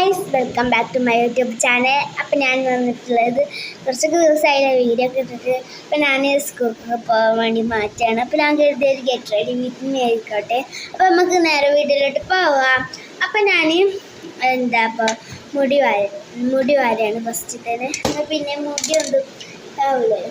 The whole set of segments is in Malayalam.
Guys, welcome back to my YouTube channel. അപ്പം ഞാൻ വന്നിട്ടുള്ളത് കുറച്ചൊക്കെ ദിവസമായില്ല വീഡിയോ ഒക്കെ ഇട്ടിട്ട്. അപ്പം ഞാൻ സ്കൂൾക്ക് പോകാൻ വേണ്ടി മാറ്റുകയാണ്. അപ്പോൾ ഞാൻ കരുതിയൊരു ഗെറ്റ് റെഡി മീറ്റിംഗ് ആയിക്കോട്ടെ. അപ്പോൾ നമുക്ക് നേരെ വീട്ടിലോട്ട് പോവാം. അപ്പം ഞാൻ അപ്പോൾ മുടി വാരാണ് ഫസ്റ്റ് തന്നെ. പിന്നെ മുടി ഉണ്ട് ഉണ്ടാവില്ലേ.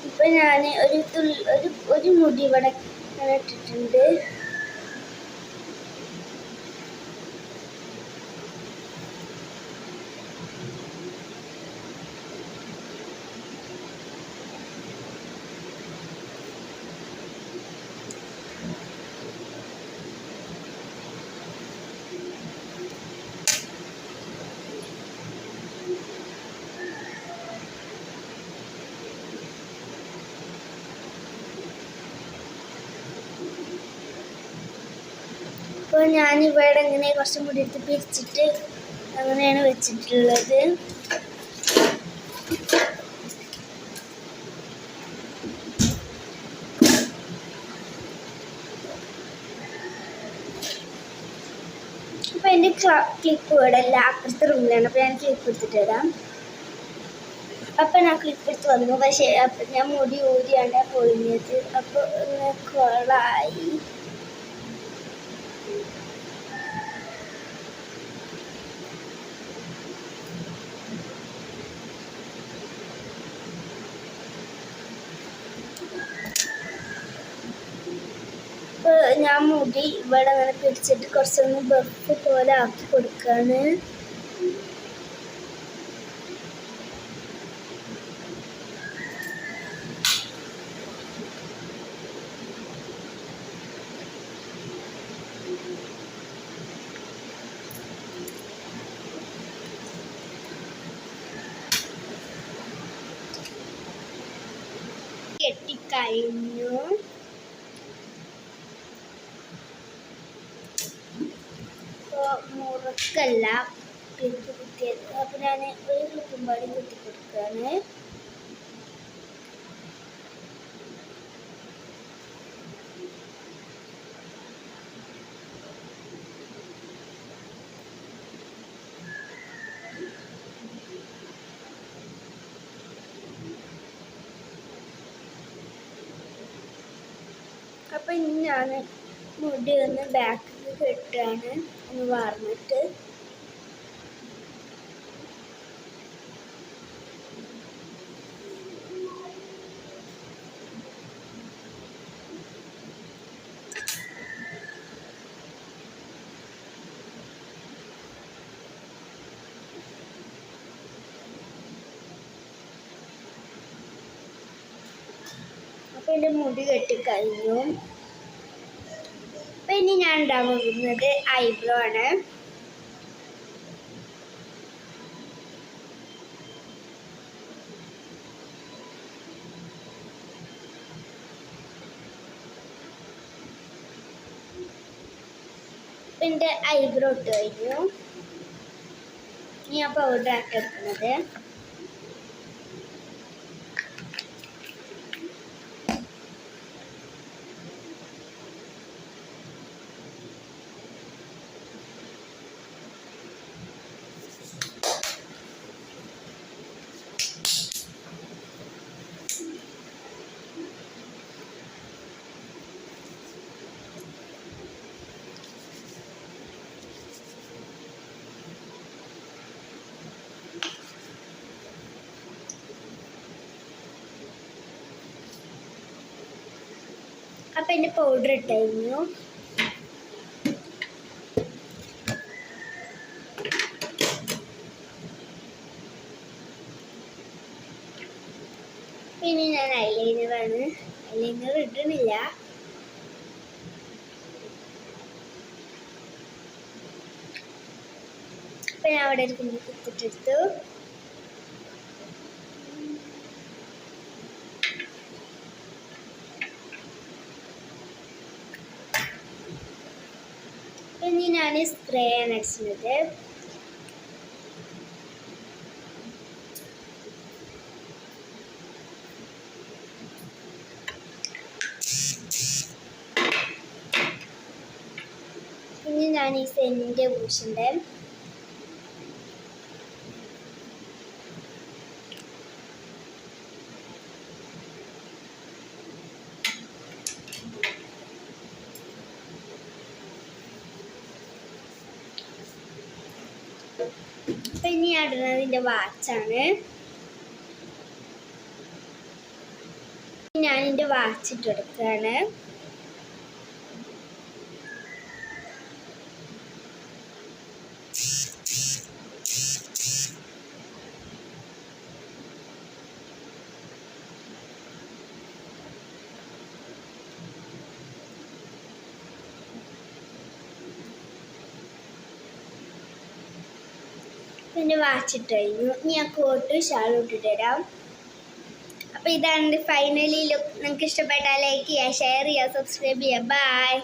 ഇപ്പം ഞാൻ ഒരു മുടി ഇവിടെ ഇട്ടിട്ടുണ്ട്. അപ്പോൾ ഞാനിവിടെ ഇങ്ങനെ കുറച്ചും കൂടി എടുത്ത് പിരിച്ചിട്ട് അങ്ങനെയാണ് വെച്ചിട്ടുള്ളത്. അപ്പോൾ എൻ്റെ ക്ലിപ്പ് ഇവിടെ അല്ല, അപ്പുറത്തെ റൂമിലാണ്. അപ്പോൾ ഞാൻ ക്ലിപ്പ് എടുത്തിട്ട് വരാം. അപ്പം ഞാൻ ക്ലിപ്പ് എടുത്ത് വന്നു, പക്ഷേ അപ്പം ഞാൻ മുടി ഊരിയാണ് പൊളിഞ്ഞത്. അപ്പോൾ ഇങ്ങനെ കൊളായി. ഞാൻ മുടി ഇവിടെ അങ്ങനെ പിടിച്ചിട്ട് കുറച്ചൊന്ന് ബഫ് പോലെ ആക്കി കൊടുക്കുകയാണ്. കെട്ടിക്കഴിഞ്ഞു. മുറുക്കല്ല ക്ലിപ്പ് കുത്തിയത്. അപ്പോൾ ഞാൻ ഒരു ക്ലിപ്പും പാടി കുത്തി കൊടുക്കുകയാണ്. അപ്പം ഇനി ഞാൻ മുടി ഒന്ന് ബാക്കിൽ കെട്ടുകയാണ്, ഒന്ന് വാർന്നിട്ട്. അപ്പം എൻ്റെ മുടി കെട്ടിക്കഴിഞ്ഞു. അപ്പം ഇനി ഞാൻ ഉണ്ടാകാൻ പോകുന്നത് ഐബ്രോ ആണ്. അപ്പം എൻ്റെ ഐബ്രോ ഇട്ട് കഴിഞ്ഞു. ഞാൻ പൗഡർ ആക്കി എടുക്കുന്നത്. അപ്പം എൻ്റെ പൗഡർ ഇട്ട് കഴിഞ്ഞു. ഇനി ഞാൻ ഐലൈനർ ഇടണില്ല. അപ്പം ഞാൻ അവിടെ ഒരു കുഞ്ഞു കുത്തിട്ടെടുത്തു. ഇനി ഞാൻ സ്പ്രേ ആണ് അടിച്ചത്. ഇനി ഞാൻ ഈ സെൻറ്റിൻ്റെ പൂശുണ്ട്. അപ്പം ഇനി ഇടുന്നതിൻ്റെ വാച്ചാണ്. ഞാനിൻ്റെ വാച്ചിട്ട് കൊടുക്കുകയാണ്. പിന്നെ വാച്ചിട്ട് കഴിഞ്ഞു. ഇനി ഞാൻ കോട്ടും ഷാളും ഇട്ടിട്ട് തരാം. അപ്പോൾ ഇതാണ് ഫൈനലി ലുക്ക്. നിങ്ങൾക്ക് ഇഷ്ടപ്പെട്ടാൽ ലൈക്ക് ചെയ്യുക, ഷെയർ ചെയ്യുക, സബ്സ്ക്രൈബ് ചെയ്യുക. ബൈ.